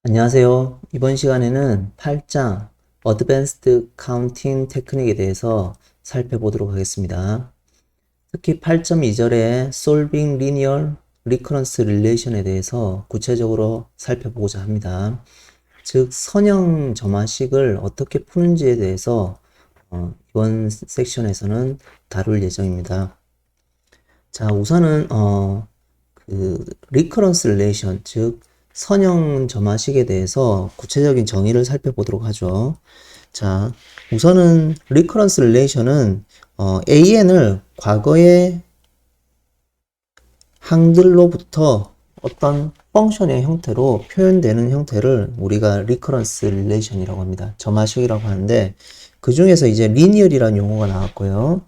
안녕하세요. 이번 시간에는 8장 Advanced Counting Technique에 대해서 살펴보도록 하겠습니다. 특히 8.2절의 Solving Linear Recurrence Relation에 대해서 구체적으로 살펴보고자 합니다. 즉, 선형 점화식을 어떻게 푸는지에 대해서 이번 섹션에서는 다룰 예정입니다. 자, 우선은 Recurrence Relation, 즉 선형 점화식에 대해서 구체적인 정의를 살펴보도록 하죠. 자, 우선은 Recurrence Relation은 AN을 과거의 항들로부터 어떤 펑션의 형태로 표현되는 형태를 우리가 Recurrence Relation이라고 합니다. 점화식이라고 하는데 그 중에서 이제 Linear이라는 용어가 나왔고요.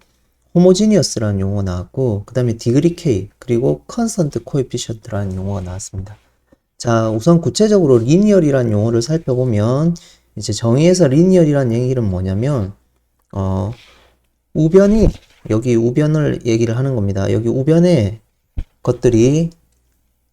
Homogeneous라는 용어가 나왔고 그 다음에 Degree K 그리고 Constant Coefficient라는 용어가 나왔습니다. 자, 우선 구체적으로 리니얼이라는 용어를 살펴보면 이제 정의에서 리니얼이라는 얘기는 뭐냐면 우변이 여기 우변을 얘기를 하는 겁니다. 여기 우변의 것들이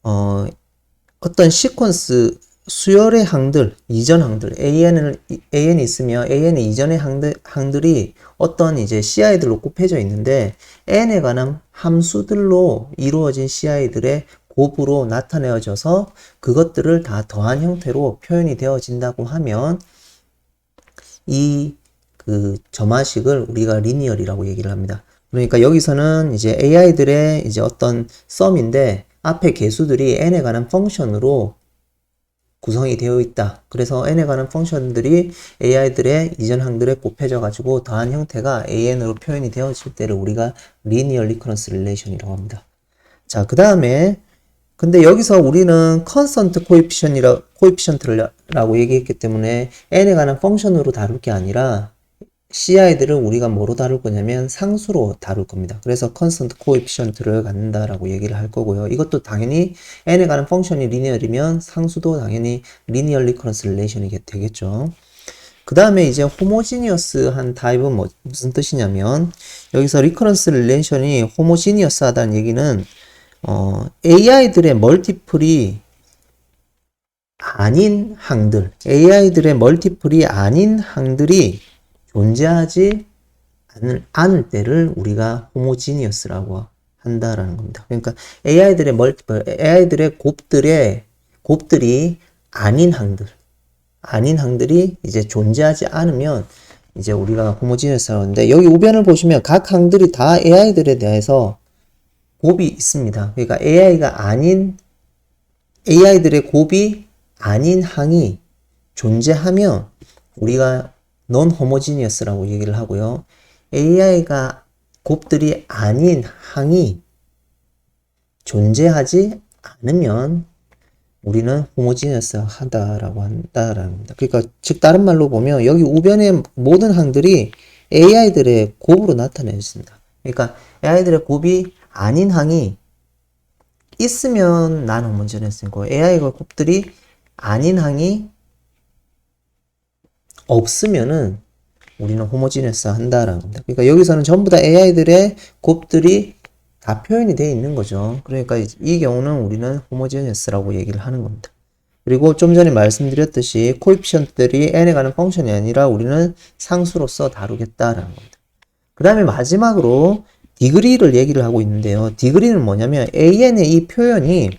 어떤 시퀀스 수열의 항들, 이전 항들, AN이 있으면 AN의 이전의 항들이 어떤 이제 CI들로 곱해져 있는데 N에 관한 함수들로 이루어진 CI들의 곱으로 나타내어져서 그것들을 다 더한 형태로 표현이 되어진다고 하면 이 점화식을 우리가 리니얼이라고 얘기를 합니다. 그러니까 여기서는 이제 AI들의 이제 어떤 썸인데 앞에 개수들이 n에 관한 펑션으로 구성이 되어 있다. 그래서 n에 관한 펑션들이 AI들의 이전 항들에 곱해져 가지고 더한 형태가 AN으로 표현이 되어질 때를 우리가 리니얼 리커런스 릴레이션이라고 합니다. 자, 그 다음에 근데 여기서 우리는 컨스턴트 코에피션트라고 얘기했기 때문에 n에 관한 펑션으로 다룰 게 아니라 CI들을 우리가 뭐로 다룰 거냐면 상수로 다룰 겁니다. 그래서 컨스턴트 코에피션트를 갖는다라고 얘기를 할 거고요. 이것도 당연히 n에 관한 펑션이 리니얼이면 상수도 당연히 리니얼 리커런스 릴레이션이 되겠죠. 그 다음에 이제 호모지니어스한 타입은 무슨 뜻이냐면 여기서 리커런스 릴레이션이 호모지니어스하다는 얘기는 AI들의 멀티플이 아닌 항들이 존재하지 않을 때를 우리가 호모지니어스라고 한다라는 겁니다. 그러니까 AI들의 곱들이 아닌 항들이 이제 존재하지 않으면 이제 우리가 호모지니어스라고 하는데 여기 우변을 보시면 각 항들이 다 AI들에 대해서 곱이 있습니다. 그러니까 AI들의 곱이 아닌 항이 존재하면 우리가 non-homogeneous라고 얘기를 하고요. AI가 곱들이 아닌 항이 존재하지 않으면 우리는 homogeneous 하다라고 한다라는 겁니다. 그러니까 즉 다른 말로 보면 여기 우변의 모든 항들이 AI들의 곱으로 나타내졌습니다. 그러니까 AI들의 곱이 아닌 항이 있으면 난 호모지니어스고 AI가 곱들이 아닌 항이 없으면은 우리는 호모지니어스 한다라는 겁니다. 그러니까 여기서는 전부 다 AI들의 곱들이 다 표현이 되어 있는 거죠. 그러니까 이 경우는 우리는 호모지니어스라고 얘기를 하는 겁니다. 그리고 좀 전에 말씀드렸듯이 코에피션트들이 n에 관한 펑션이 아니라 우리는 상수로서 다루겠다라는 겁니다. 그 다음에 마지막으로 디그리를 얘기를 하고 있는데요. 디그리는 뭐냐면 AN의 이 표현이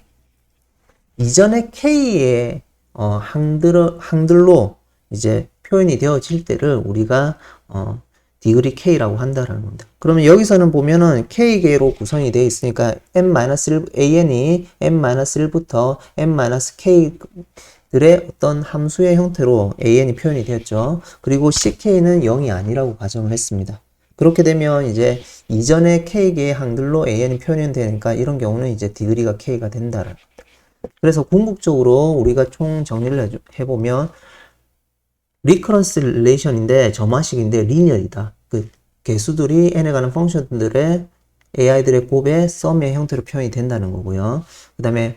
이전의 K의 항들로 이제 표현이 되어질 때를 우리가 디그리 K라고 한다라는 겁니다. 그러면 여기서는 보면은 K개로 구성이 되어 있으니까 AN이 n-1부터 n-K들의 어떤 함수의 형태로 AN이 표현이 되었죠. 그리고 CK는 0이 아니라고 가정을 했습니다. 그렇게 되면 이제 이전의 K개의 항들로 AN이 표현이 되니까 이런 경우는 이제 디그리가 K가 된다라는 겁니다. 그래서 궁극적으로 우리가 총 정리를 해보면 리커런스 릴레이션인데 점화식인데 리니얼이다. 그 개수들이 n에 관한 펑션들의 AI들의 곱의 썸의 형태로 표현이 된다는 거고요. 그 다음에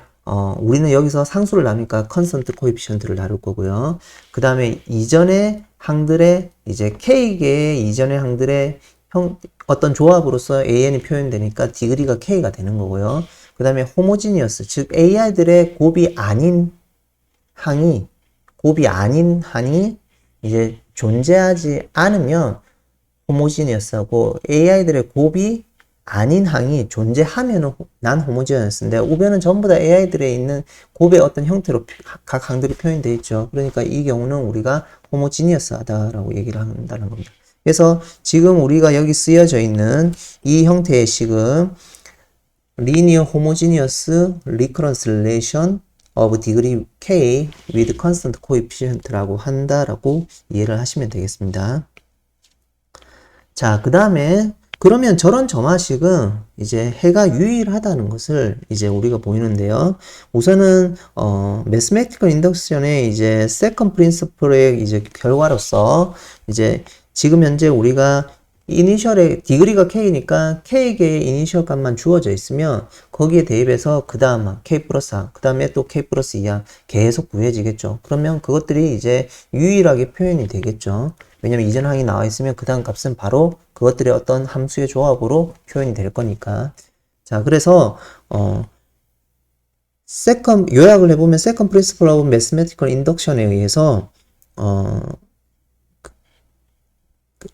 우리는 여기서 상수를 나누니까 컨스턴트 코에피션트를 다룰 거고요. 그 다음에 이전의 항들의 이제 K개의 이전의 항들의 어떤 조합으로서 AN이 표현되니까 디그리가 K가 되는 거고요. 그 다음에 호모지니어스, 즉 AI들의 곱이 아닌 항이 곱이 아닌 항이 이제 존재하지 않으면 호모지니어스하고 AI들의 곱이 아닌 항이 존재하면은 난 호모지니어스인데 우변은 전부 다 AI들에 있는 곱의 어떤 형태로 각 항들이 표현되어 있죠. 그러니까 이 경우는 우리가 호모지니어스하다라고 얘기를 한다는 겁니다. 그래서 지금 우리가 여기 쓰여져 있는 이 형태의 식은 linear homogeneous recurrence relation of degree k with constant coefficient라고 한다라고 이해를 하시면 되겠습니다. 자, 그 다음에 그러면 저런 점화식은 이제 해가 유일하다는 것을 이제 우리가 보이는데요. 우선은 매스매티컬 인덕션의 이제 second principle의 이제 결과로서 이제 지금 현재 우리가 이니셜의 디그리가 k니까 k개의 이니셜 값만 주어져 있으면 거기에 대입해서 그 다음 k 플러스 4, 그 다음에 또 k 플러스 2야 계속 구해지겠죠. 그러면 그것들이 이제 유일하게 표현이 되겠죠. 왜냐면 이전 항이 나와 있으면 그 다음 값은 바로 그것들의 어떤 함수의 조합으로 표현이 될 거니까. 자, 그래서 요약을 해보면 second principle of mathematical induction에 의해서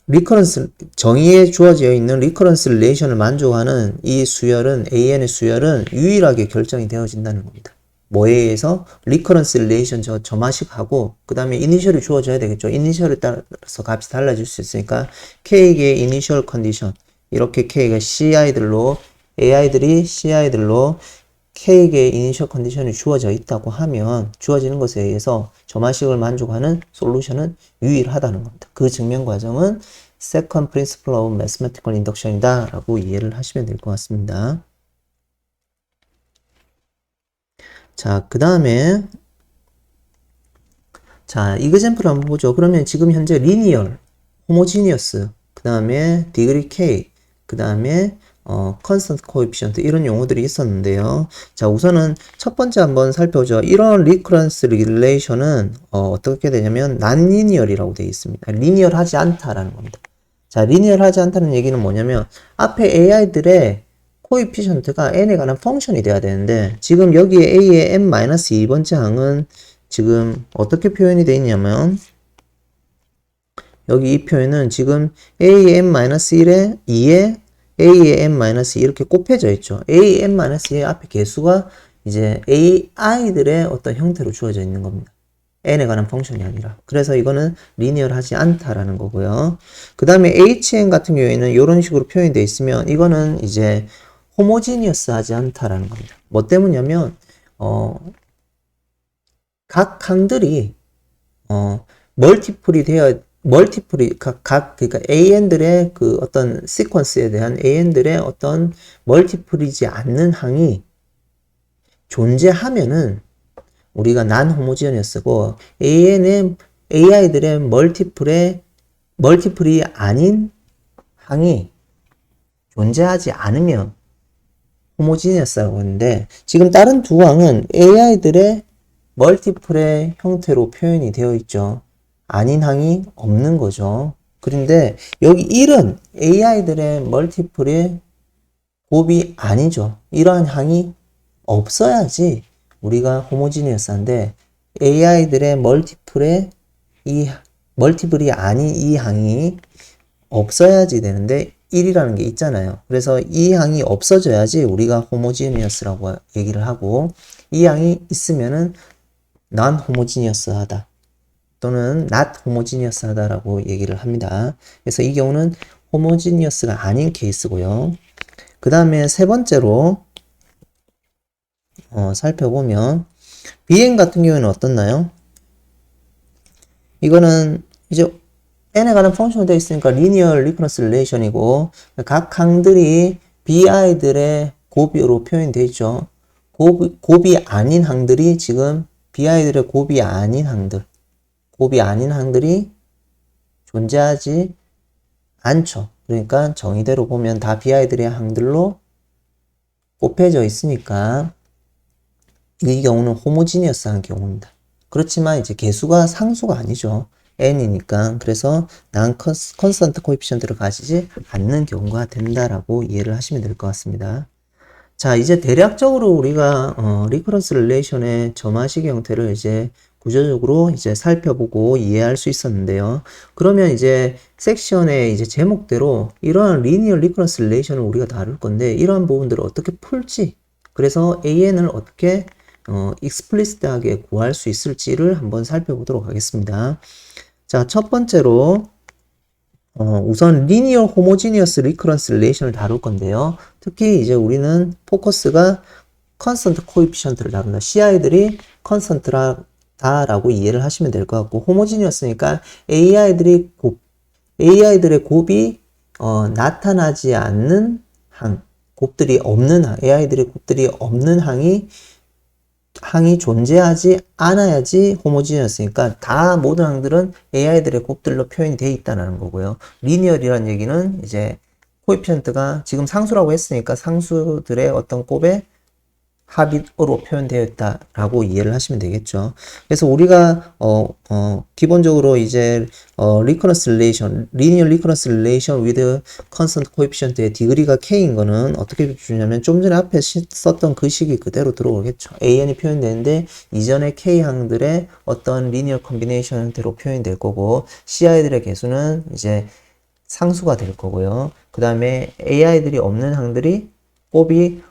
리커런스 정의에 주어져 있는 리커런스 릴레이션을 만족하는 이 수열은 AN의 수열은 유일하게 결정이 되어진다는 겁니다. 뭐에 의해서? 리커런스 릴레이션 점화식하고 그 다음에 이니셜이 주어져야 되겠죠. 이니셜에 따라서 값이 달라질 수 있으니까 K의 이니셜 컨디션 이렇게 K가 CI들로 AI들이 CI들로 K의 이니셜 컨디션이 주어져 있다고 하면 주어지는 것에 의해서 점화식을 만족하는 솔루션은 유일하다는 겁니다. 그 증명 과정은 second principle of mathematical induction이다 라고 이해를 하시면 될 것 같습니다. 자, 그 다음에 자, 이그젬플 한번 보죠. 그러면 지금 현재 linear, homogeneous, 그 다음에 degree k, 그 다음에 constant coefficient 이런 용어들이 있었는데요. 자, 우선은 첫 번째 한번 살펴보죠. 이런 recurrence relation은 어떻게 되냐면 non-linear이라고 되어 있습니다. 리니어하지 않다라는 겁니다. 자, 리니어하지 않다는 얘기는 뭐냐면 앞에 AI들의 코에피션트가 n에 관한 펑션이 돼야 되는데 지금 여기에 a의 n-2번째 항은 지금 어떻게 표현이 되어 있냐면 여기 이 표현은 지금 a의 n-1에 2에 a의 n-2 이렇게 곱해져 있죠. a의 n-2의 앞에 개수가 이제 ai들의 어떤 형태로 주어져 있는 겁니다. n에 관한 펑션이 아니라. 그래서 이거는 리니어하지 않다라는 거고요. 그 다음에 hn 같은 경우에는 이런 식으로 표현이 되어 있으면 이거는 이제 호모지니어스 하지 않다라는 겁니다. 뭐 때문이냐면 각 항들이 그러니까 AN들의 그 어떤 시퀀스에 대한 AN들의 어떤 멀티플이지 않는 항이 존재하면은 우리가 난 호모지니어스고 AI들의 멀티플이 아닌 항이 존재하지 않으면 호모지니어스라고 하는데 지금 다른 두 항은 AI들의 멀티플의 형태로 표현이 되어 있죠. 아닌 항이 없는 거죠. 그런데 여기 1은 AI들의 멀티플의 곱이 아니죠. 이러한 항이 없어야지 우리가 호모지니어스한데 AI들의 멀티플이 아닌 이 항이 없어야지 되는데 1이라는 게 있잖아요. 그래서 이 항이 없어져야지 우리가 호모지니어스라고 얘기를 하고 이 항이 있으면은 non homogeneous 하다 또는 not homogeneous 하다라고 얘기를 합니다. 그래서 이 경우는 homogeneous가 아닌 케이스고요. 그 다음에 세 번째로 살펴보면 BN 같은 경우에는 어떻나요? 이거는 이제 n에 관한 펑션이 되어 있으니까 linear recurrence relation이고 각 항들이 bi들의 곱으로 표현되어 있죠. 곱이 아닌 항들이 지금 bi들의 곱이 아닌 항들이 존재하지 않죠. 그러니까 정의대로 보면 다 bi들의 항들로 곱해져 있으니까 이 경우는 호모지니어스한 경우입니다. 그렇지만 이제 개수가 상수가 아니죠. n이니까. 그래서 non-constant coefficient를 가지지 않는 경우가 된다라고 이해를 하시면 될 것 같습니다. 자, 이제 대략적으로 우리가 리커런스 릴레이션의 점화식 형태를 이제 구조적으로 이제 살펴보고 이해할 수 있었는데요. 그러면 이제 섹션의 이제 제목대로 이러한 리니어 리커런스 릴레이션을 우리가 다룰 건데 이러한 부분들을 어떻게 풀지, 그래서 AN을 어떻게 익스플리시트하게 구할 수 있을지를 한번 살펴보도록 하겠습니다. 자, 첫 번째로 우선 리니어 호모지니어스 리커런스 릴레이션을 다룰 건데요. 특히 이제 우리는 포커스가 컨스턴트 코에피션트를 다룬다. CI들이 컨스턴트다라고 이해를 하시면 될 것 같고, 호모지니어스니까 AI들의 곱이 나타나지 않는 항, 곱들이 없는 항, AI들의 곱들이 없는 항이 존재하지 않아야지 호모지니어스니까 다 모든 항들은 AI들의 곱들로 표현이 되어 있다는 거고요. 리니얼이라는 얘기는 이제 코에피션트가 지금 상수라고 했으니까 상수들의 어떤 곱의 합으로 표현되어 있다라고 이해를 하시면 되겠죠. 그래서 우리가 기본적으로 이제 리커런스 릴레이션, 리니어 리커런스 릴레이션 with constant coefficient의 디그리가 k인 거는 어떻게 주냐면 좀 전에 앞에 썼던 그 식이 그대로 들어오겠죠. AN이 표현되는데 이전의 k 항들의 어떤 리니어 컨비네이션 형태로 표현될 거고, CI들의 개수는 이제 상수가 될 거고요. 그 다음에 AI들이 없는 항들이 곱이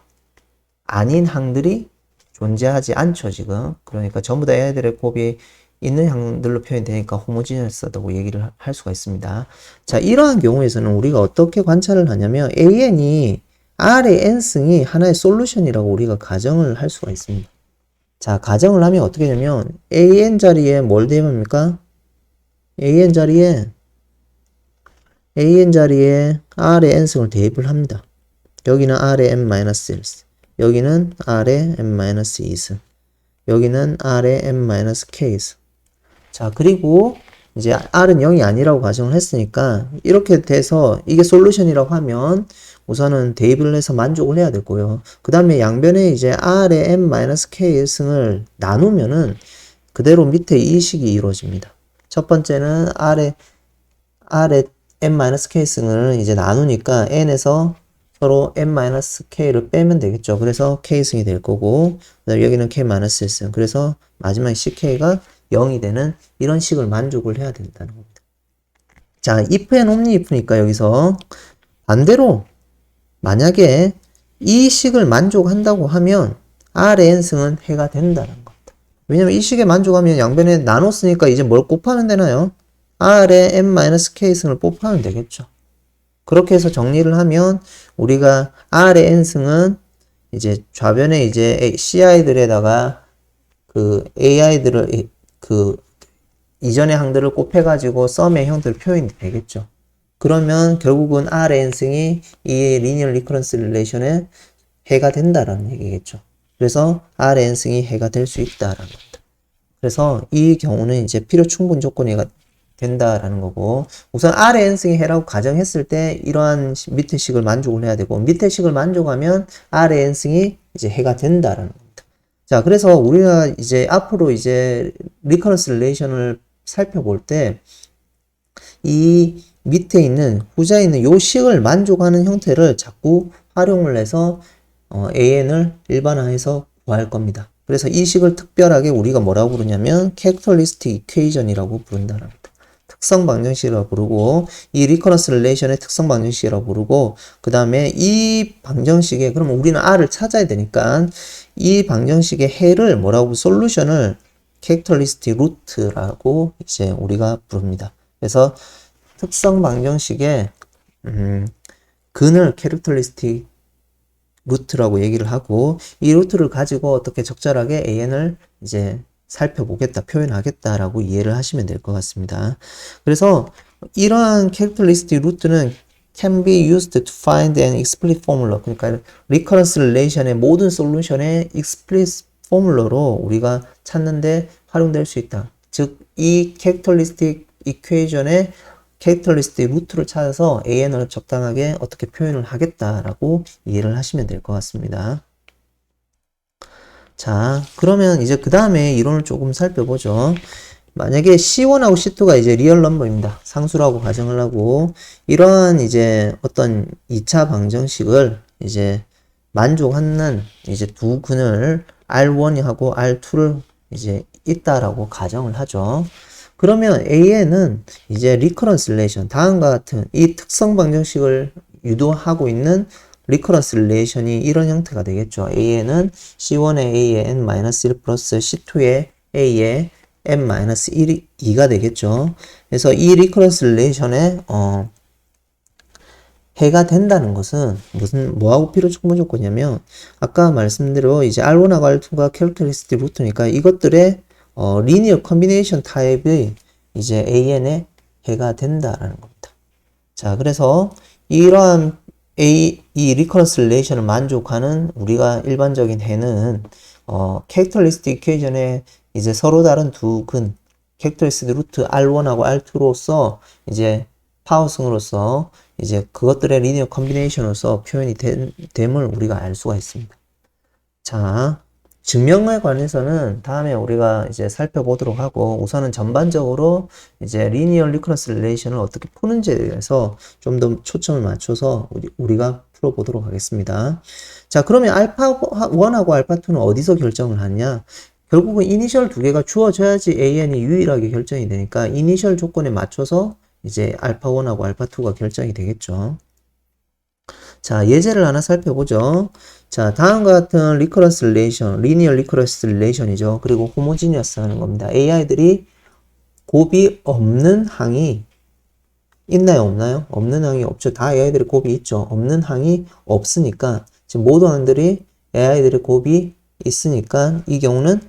아닌 항들이 존재하지 않죠, 지금. 그러니까 전부 다 AI들의 곱이 있는 항들로 표현되니까 호모지니어스하다고 얘기를 할 수가 있습니다. 자, 이러한 경우에서는 우리가 어떻게 관찰을 하냐면 AN이 R의 n승이 하나의 솔루션이라고 우리가 가정을 할 수가 있습니다. 자, 가정을 하면 어떻게 되냐면 AN 자리에 뭘 대입합니까? AN 자리에 R의 n승을 대입을 합니다. 여기는 R의 n-1승, 여기는 R의 n-2승, 여기는 R의 n-k승. 자, 그리고 이제 R은 0이 아니라고 가정을 했으니까 이렇게 돼서 이게 솔루션이라고 하면 우선은 대입을 해서 만족을 해야 되고요. 그 다음에 양변에 이제 R의 n-k승을 나누면은 그대로 밑에 이 식이 이루어집니다. 첫 번째는 R의 n-k승을 이제 나누니까 n에서 서로 n-k를 빼면 되겠죠. 그래서 k승이 될 거고, 그다음에 여기는 k-1승. 그래서 마지막 ck가 0이 되는 이런 식을 만족을 해야 된다는 겁니다. 자, if and only if니까 여기서 반대로 만약에 이 식을 만족한다고 하면 R의 n승은 해가 된다는 겁니다. 왜냐면 이 식에 만족하면 양변에 나눴으니까 이제 뭘 곱하면 되나요? R의 n-k승을 곱하면 되겠죠. 그렇게 해서 정리를 하면 우리가 R의 n승은 이제 좌변에 이제 CI들에다가 그 AI들을 그 이전의 항들을 곱해가지고 썸의 형태를 표현이 되겠죠. 그러면 결국은 R의 n승이 이 리니어 리커런스 릴레이션에 해가 된다라는 얘기겠죠. 그래서 R의 n승이 해가 될 수 있다라는 겁니다. 그래서 이 경우는 이제 필요 충분 조건이 된다라는 거고, 우선 R의 n승이 해라고 가정했을 때 이러한 밑에 식을 만족을 해야 되고, 밑에 식을 만족하면 R의 n승이 이제 해가 된다라는 겁니다. 자, 그래서 우리가 이제 앞으로 이제 리커런스 릴레이션을 살펴볼 때 이 밑에 있는 후자에 있는 요 식을 만족하는 형태를 자꾸 활용을 해서 AN을 일반화해서 구할 겁니다. 그래서 이 식을 특별하게 우리가 뭐라고 부르냐면 캐릭터리스틱 이퀘이션이라고 부른다는 겁니다. 특성 방정식이라고 부르고, 이 리커런스 릴레이션의 특성 방정식이라고 부르고, 그 다음에 이 방정식에 그러면 우리는 R을 찾아야 되니까 이 방정식의 해를 뭐라고, 솔루션을 캐릭터리스틱 루트라고 이제 우리가 부릅니다. 그래서 특성 방정식의 근을 캐릭터리스틱 루트라고 얘기를 하고, 이 루트를 가지고 어떻게 적절하게 AN을 이제 살펴보겠다, 표현하겠다라고 이해를 하시면 될 것 같습니다. 그래서 이러한 characteristic 루트는 can be used to find an explicit formula. 그러니까 recurrence relation의 모든 솔루션의 explicit 포뮬러로 우리가 찾는데 활용될 수 있다. 즉, 이 characteristic equation의 characteristic 루트를 찾아서 AN을 적당하게 어떻게 표현을 하겠다라고 이해를 하시면 될 것 같습니다. 자, 그러면 이제 그 다음에 이론을 조금 살펴보죠. 만약에 C1하고 C2가 이제 리얼 넘버입니다. 상수라고 가정을 하고, 이러한 이제 어떤 2차 방정식을 이제 만족하는 이제 두 근을 R1하고 R2를 이제 있다라고 가정을 하죠. 그러면 AN은 이제 리커런스 릴레이션, 다음과 같은 이 특성 방정식을 유도하고 있는 리커런스 릴레이션이 이런 형태가 되겠죠. AN은 C1의 A의 n-1 플러스 C2의 A의 n-1이 2가 되겠죠. 그래서 이 리커런스 릴레이션에 해가 된다는 것은 뭐하고 필요조건 무조건이냐면 아까 말씀대로 이제 R1하고 R2가 캐릭터리스틱 루트니까 이것들의 리니어 컨비네이션 타입의 이제 AN에 해가 된다라는 겁니다. 자, 그래서 이러한 이 리커런스 릴레이션을 만족하는 우리가 일반적인 해는 캐릭터리스틱 이퀘이션에 이제 서로 다른 두 근 캐릭터리스틱 루트 R1하고 R2로서 이제 파워승으로서 이제 그것들의 리니어 컨비네이션으로서 표현이 됨을 우리가 알 수가 있습니다. 자, 증명에 관해서는 다음에 우리가 이제 살펴보도록 하고 우선은 전반적으로 이제 리니어 리커런스 릴레이션을 어떻게 푸는지에 대해서 좀 더 초점을 맞춰서 우리가 풀어보도록 하겠습니다. 자, 그러면 알파 1하고 알파 2는 어디서 결정을 하냐? 결국은 이니셜 두 개가 주어져야지 AN이 유일하게 결정이 되니까 이니셜 조건에 맞춰서 이제 알파 1하고 알파 2가 결정이 되겠죠. 자, 예제를 하나 살펴보죠. 자, 다음과 같은 리커런스 릴레이션, 리니어 리커런스 릴레이션이죠. 그리고 호모지니어스 하는 겁니다. AI들이 곱이 없는 항이 있나요? 없나요? 없는 항이 없죠. 다 AI들이 곱이 있죠. 없는 항이 없으니까 지금 모든 항들이 AI들의 곱이 있으니까 이 경우는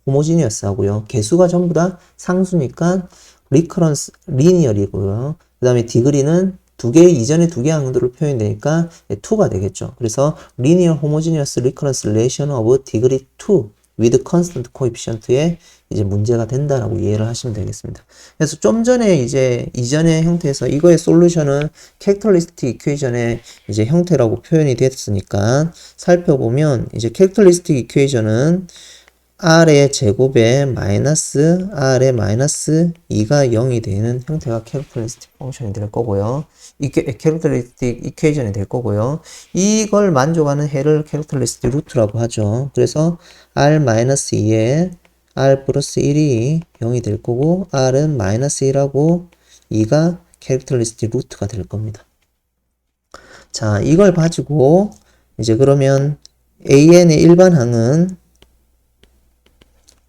호모지니어스 하고요. 개수가 전부 다 상수니까 리커런스 리니어이고요. 그 다음에 디그리는 두 개 이전에 두 개 항들로 표현되니까 2가 되겠죠. 그래서 linear homogeneous recurrence relation of degree 2 with constant coefficient에 이제 문제가 된다라고 이해를 하시면 되겠습니다. 그래서 좀 전에 이제 이전의 형태에서 이거의 솔루션은 캐릭터리스틱 이퀘이션의 이제 형태라고 표현이 됐으니까 살펴보면 이제 캐릭터리스틱 이퀘이션은 R의 제곱에 마이너스 R의 마이너스 2가 0이 되는 형태가 캐릭터리스틱 펑션이 될 거고요. 캐릭터리스틱 이퀘이션이 될 거고요. 이걸 만족하는 해를 캐릭터리스틱 루트라고 하죠. 그래서 R 마이너스 2에 R 플러스 1이 0이 될 거고 R은 마이너스 1하고 2가 캐릭터리스틱 루트가 될 겁니다. 자, 이걸 가지고 이제 그러면 AN의 일반항은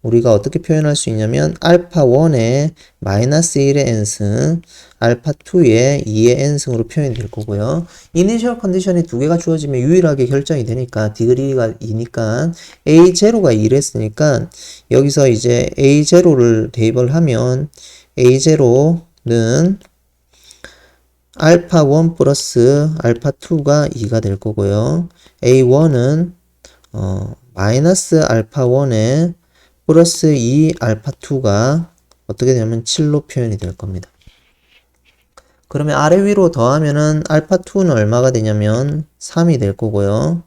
우리가 어떻게 표현할 수 있냐면 알파 1의 마이너스 1의 n승, 알파 2의 2의 n승으로 표현이 될 거고요. 이니셜 컨디션이 두 개가 주어지면 유일하게 결정이 되니까 디그리가 2니까 A0가 2랬으니까 여기서 이제 A0를 대입을 하면 A0는 알파 1 플러스 알파 2가 2가 될 거고요. A1은 마이너스 알파 1의 플러스 2 알파 2가 어떻게 되냐면 7로 표현이 될 겁니다. 그러면 아래 위로 더하면은 알파 2는 얼마가 되냐면 3이 될 거고요.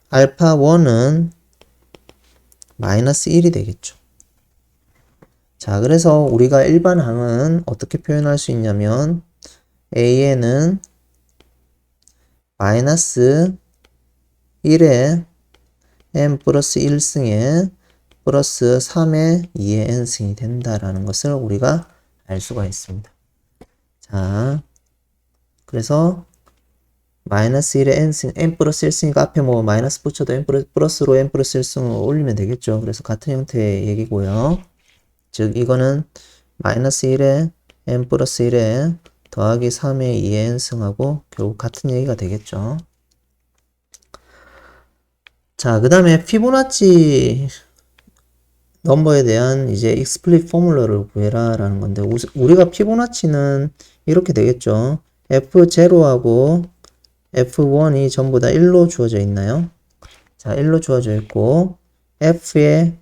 알파 1은 마이너스 1이 되겠죠. 자, 그래서 우리가 일반항은 어떻게 표현할 수 있냐면 AN은 마이너스 1의 n 플러스 1승에 플러스 3의 2의 n승이 된다라는 것을 우리가 알 수가 있습니다. 자, 그래서 마이너스 1의 n승, n 플러스 1승이니까 앞에 뭐 마이너스 붙여도 n 플러스로 n 플러스 1승을 올리면 되겠죠. 그래서 같은 형태의 얘기고요. 즉 이거는 마이너스 1의 n 플러스 1에 더하기 3의 2의 n승하고 결국 같은 얘기가 되겠죠. 자, 그 다음에 피보나치 넘버에 대한 이제 익스플릿 포뮬러를 구해라 라는 건데 우리가 피보나치는 이렇게 되겠죠. F0하고 F1이 전부 다 1로 주어져 있나요? 자, 1로 주어져 있고 F의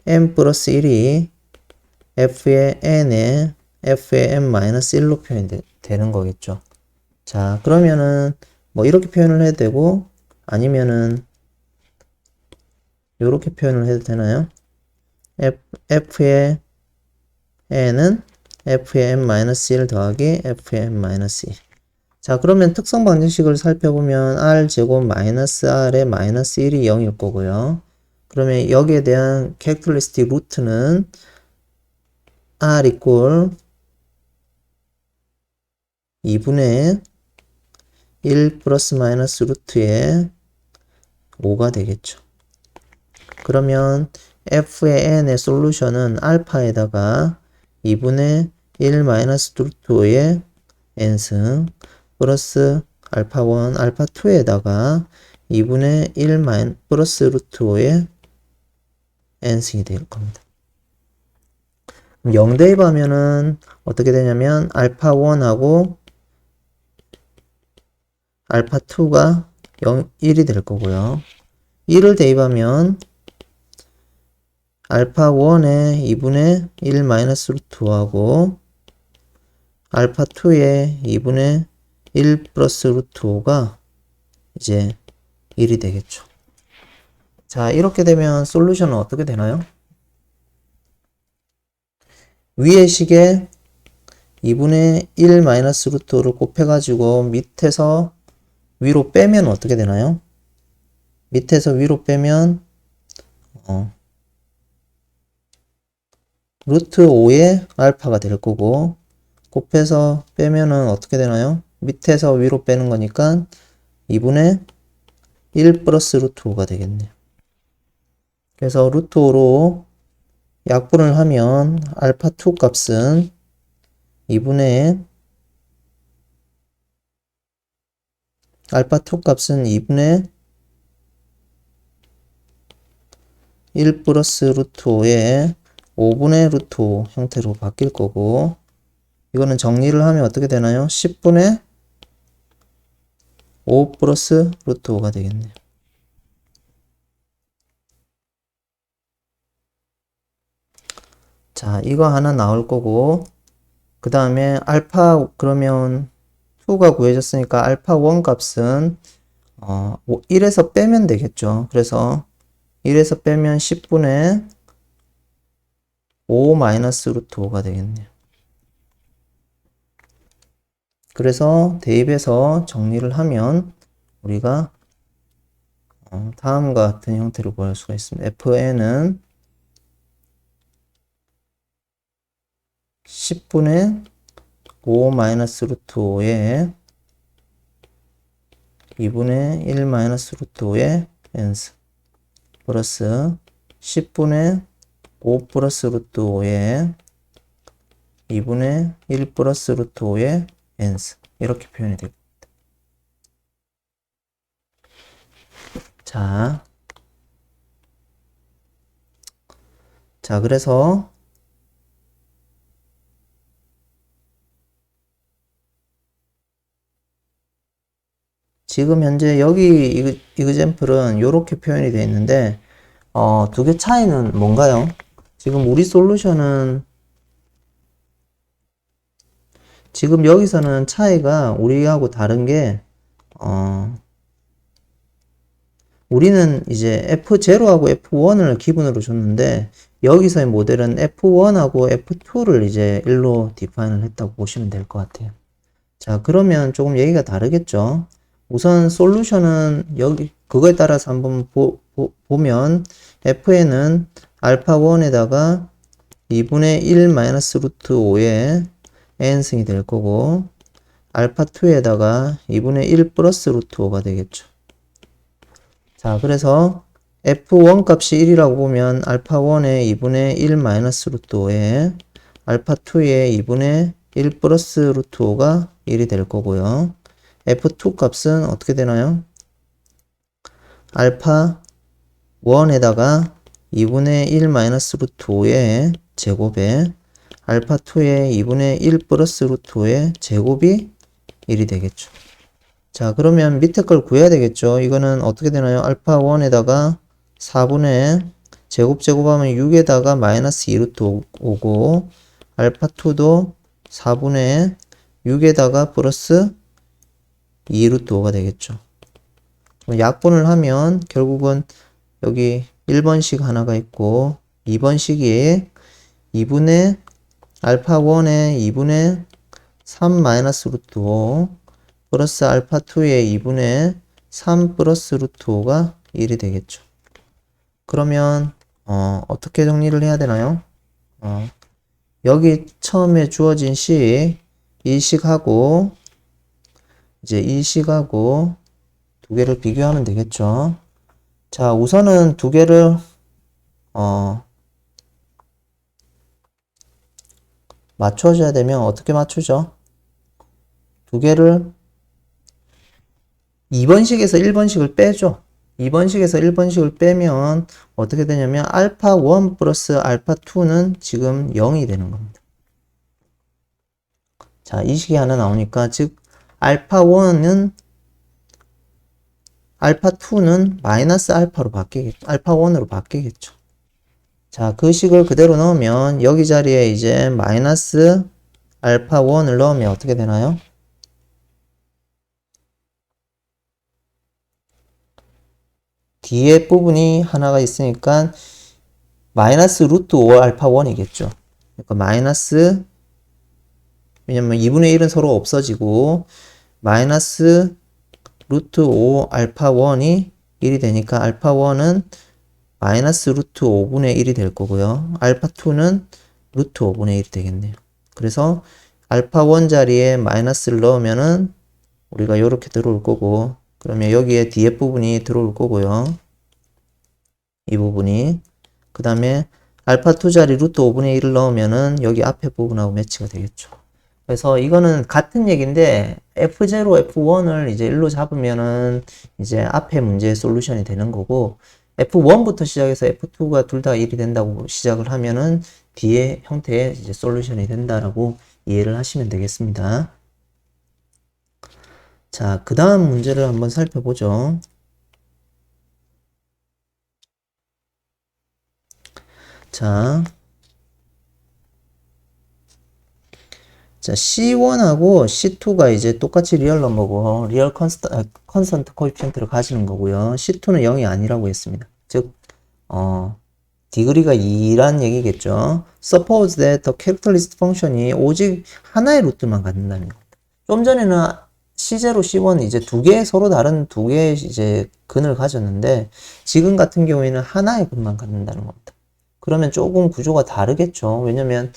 n 플러스 1이 F의 n에 F의 n-1로 표현되는 거겠죠. 자, 그러면은 뭐 이렇게 표현을 해도 되고 아니면은 이렇게 표현을 해도 되나요? F의 n은 F의 n-1 더하기 F의 n-2. 자, 그러면 특성 방정식을 살펴보면 R제곱 마이너스 R의 마이너스 1이 0일 거고요. 그러면 여기에 대한 characteristic 루트는 r equal 2분의 1 플러스 마이너스 루트의 5가 되겠죠. 그러면 f의 n의 솔루션은 알파에다가 2분의 1 마이너스 루트 5의 n승 플러스 알파 1, 알파 2에다가 2분의 1 플러스 루트 5의 n승이 될 겁니다. 0 대입하면은 어떻게 되냐면 알파 1하고 알파 2가 1이 될 거고요. 1을 대입하면 알파 1의 2분의 1 마이너스 루트 5하고 알파 2의 2분의 1 플러스 루트 5가 이제 1이 되겠죠. 자, 이렇게 되면 솔루션은 어떻게 되나요? 위의 식에 2분의 1 마이너스 루트 5를 곱해가지고 밑에서 위로 빼면 어떻게 되나요? 밑에서 위로 빼면 루트 5의 알파가 될 거고 곱해서 빼면은 어떻게 되나요? 밑에서 위로 빼는 거니까 2분의 1 플러스 루트 5가 되겠네요. 그래서 루트 5로 약분을 하면 알파 2 값은 2분의 알파 2 값은 2분의 1 플러스 루트 5의 5분의 루트 5 형태로 바뀔 거고 이거는 정리를 하면 어떻게 되나요? 10분의 5 플러스 루트 5가 되겠네요. 자, 이거 하나 나올 거고 그 다음에 알파 그러면 2가 구해졌으니까 알파 1 값은 1에서 빼면 되겠죠. 그래서 1에서 빼면 10분의 5 마이너스 루트 5가 되겠네요. 그래서 대입해서 정리를 하면 우리가 다음과 같은 형태로 구할 수가 있습니다. fn은 10분의 5 마이너스 루트 5에 2분의 1 마이너스 루트 5의 n승 플러스 10분의 5 플러스 루트 5에 2분의 1 플러스 루트 5의 n승 이렇게 표현이 됩니다. 자 그래서 지금 현재 여기 이그젬플은 이렇게 표현이 되어 있는데 두 개 차이는 뭔가요? 지금 우리 솔루션은 지금 여기서는 차이가 우리하고 다른 게 우리는 이제 F0하고 F1을 기본으로 줬는데 여기서의 모델은 F1하고 F2를 이제 1로 디파인을 했다고 보시면 될 것 같아요. 자, 그러면 조금 얘기가 다르겠죠? 우선 솔루션은 여기 그거에 따라서 한번 보면 fn은 알파 1에다가 2분의 1 마이너스 루트 5의 n승이 될 거고 알파 2에다가 2분의 1 플러스 루트 5가 되겠죠. 자, 그래서 f1 값이 1이라고 보면 알파 1의 2분의 1 마이너스 루트 5에 알파 2의 2분의 1 플러스 루트 5가 1이 될 거고요. f2 값은 어떻게 되나요? 알파 1에다가 2분의 1 마이너스 루트 5의 제곱에 알파 2의 2분의 1 플러스 루트 5의 제곱이 1이 되겠죠. 자, 그러면 밑에 걸 구해야 되겠죠. 이거는 어떻게 되나요? 알파 1에다가 4분의 제곱하면 6에다가 마이너스 2 루트 5고 알파 2도 4분의 6에다가 플러스 2 루트 5가 되겠죠. 약분을 하면 결국은 여기 1번식 하나가 있고 2번식이 2분의 알파 1의 2분의 3 마이너스 루트 5 플러스 알파 2의 2분의 3 플러스 루트 5가 1이 되겠죠. 그러면 어떻게 정리를 해야 되나요? 여기 처음에 주어진 식, 이 식하고 이제 이 식하고 두 개를 비교하면 되겠죠. 자, 우선은 두 개를 맞춰줘야 되면 어떻게 맞추죠? 두 개를 2번식에서 1번식을 빼죠. 2번식에서 1번식을 빼면 어떻게 되냐면 알파 1 플러스 알파 2는 지금 0이 되는 겁니다. 자, 이 식이 하나 나오니까 즉 알파 1은 알파 2는 마이너스 알파로 바뀌겠죠. 알파 1으로 바뀌겠죠. 자, 그 식을 그대로 넣으면 여기 자리에 이제 마이너스 알파 1을 넣으면 어떻게 되나요? 뒤에 부분이 하나가 있으니까 마이너스 루트 5 알파 1이겠죠. 그러니까 마이너스, 왜냐면 2분의 1은 서로 없어지고 마이너스 루트 5 알파 1이 1이 되니까 알파 1은 마이너스 루트 5분의 1이 될 거고요. 알파 2는 루트 5분의 1이 되겠네요. 그래서 알파 1 자리에 마이너스를 넣으면은 우리가 이렇게 들어올 거고, 그러면 여기에 뒤에 부분이 들어올 거고요. 이 부분이. 그 다음에 알파 2 자리 루트 5분의 1을 넣으면은 여기 앞에 부분하고 매치가 되겠죠. 그래서 이거는 같은 얘기인데 F0, F1을 이제 1로 잡으면은 이제 앞에 문제의 솔루션이 되는 거고, F1부터 시작해서 F2가 둘 다 1이 된다고 시작을 하면은 뒤에 형태의 이제 솔루션이 된다라고 이해를 하시면 되겠습니다. 자, 그 다음 문제를 한번 살펴보죠. 자, C1하고 C2가 이제 똑같이 리얼 넘버고, 리얼 컨스턴트 코에피션트를 가지는 거고요. C2는 0이 아니라고 했습니다. 즉, 디그리가 2란 얘기겠죠. Suppose that the characteristic function이 오직 하나의 루트만 갖는다는 겁니다. 좀 전에는 C0, C1 이제 두 개, 서로 다른 두 개의 이제 근을 가졌는데, 지금 같은 경우에는 하나의 근만 갖는다는 겁니다. 그러면 조금 구조가 다르겠죠. 왜냐면,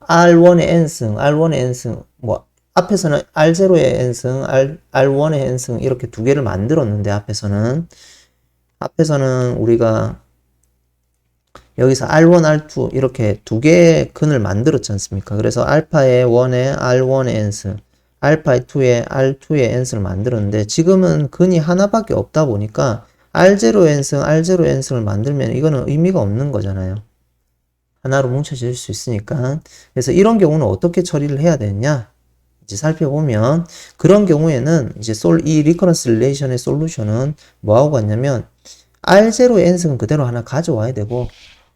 R1의 n승, R1의 n승, 뭐, 앞에서는 R0의 n승, R1의 n승, 이렇게 두 개를 만들었는데, 앞에서는 우리가 여기서 R1, R2 이렇게 두 개의 근을 만들었지 않습니까? 그래서 알파의 1에 R1의 n승, 알파의 2에 R2의 n승을 만들었는데 지금은 근이 하나밖에 없다 보니까 R0의 n승, R0의 n승을 만들면 이거는 의미가 없는 거잖아요. 하나로 뭉쳐질 수 있으니까. 그래서 이런 경우는 어떻게 처리를 해야 되느냐? 이제 살펴보면 그런 경우에는 이제 이 리커런스 릴레이션의 솔루션은 뭐하고 같냐면 R0의 n승은 그대로 하나 가져와야 되고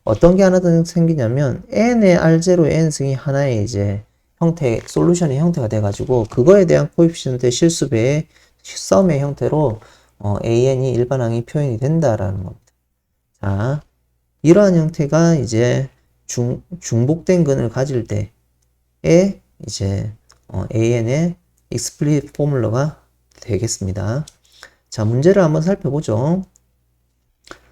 어떤 게 하나 더 생기냐면 n의 R0의 n승이 하나의 이제 솔루션의 형태가 돼가지고 그거에 대한 코에피션트의 실수배의 썸의 형태로 AN이 일반항이 표현이 된다라는 겁니다. 자, 이러한 형태가 이제 중복된 근을 가질 때의 이제 AN의 explicit 포뮬러가 되겠습니다. 자, 문제를 한번 살펴보죠.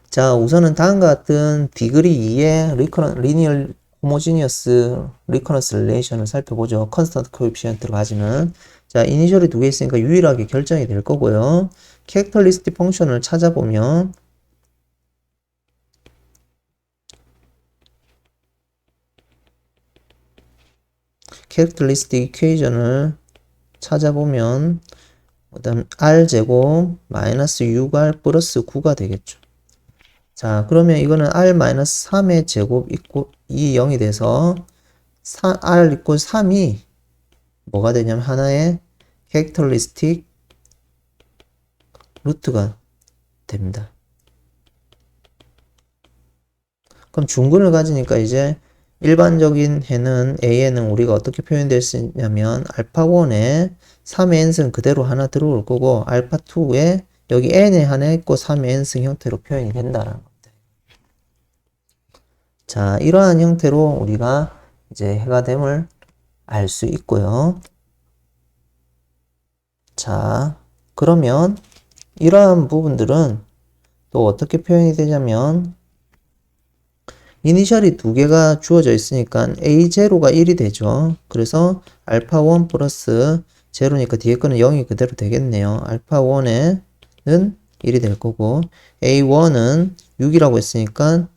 자, 우선은 다음과 같은 디그리 2의 리니어 호모지니어스 리커런스 릴레이션을 살펴보죠. 컨스턴트 코에피션트를 가지는. 자, 이니셜이 두 개 있으니까 유일하게 결정이 될 거고요. 캐릭터리스틱 펑션을 찾아보면 캐릭터리스틱 이퀘이션을 찾아보면 그다음 r제곱 마이너스 6r 플러스 9가 되겠죠. 자, 그러면 이거는 r-3의 제곱 있고 이 0이 돼서 r 이꼴 3이 뭐가 되냐면 하나의 캐릭터리스틱 루트가 됩니다. 그럼 중근을 가지니까 이제 일반적인 해는 AN은 우리가 어떻게 표현될 수 있냐면 알파1에 3의 n승 그대로 하나 들어올 거고 알파2에 여기 n에 하나 있고 3의 n승 형태로 표현이 된다는 겁니다. 자, 이러한 형태로 우리가 이제 해가 됨을 알 수 있고요. 자, 그러면 이러한 부분들은 또 어떻게 표현이 되냐면 이니셜이 두 개가 주어져 있으니까 A0가 1이 되죠. 그래서 알파1 플러스 제로니까 뒤에 거는 0이 그대로 되겠네요. 알파1에는 1이 될 거고 A1은 6이라고 했으니까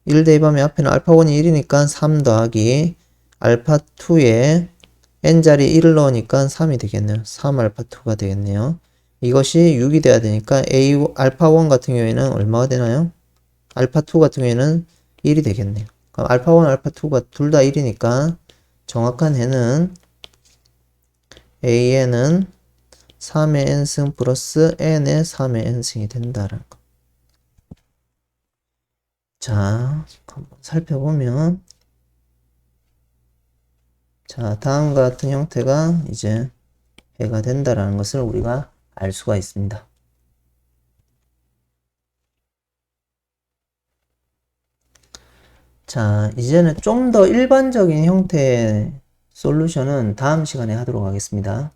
1 대입하면 앞에는 알파1이 1이니까 3 더하기 알파2에 n자리 1을 넣으니까 3이 되겠네요. 3알파2가 되겠네요. 이것이 6이 돼야 되니까 알파1 같은 경우에는 얼마가 되나요? 알파2 같은 경우에는 1이 되겠네요. 그럼 알파1, 알파2가 둘 다 1이니까 정확한 해는 AN은 3의 n승 플러스 n의 3의 n승이 된다라는 거. 자, 한번 살펴보면 자, 다음과 같은 형태가 이제 해가 된다라는 것을 우리가 알 수가 있습니다. 자, 이제는 좀 더 일반적인 형태의 솔루션은 다음 시간에 하도록 하겠습니다.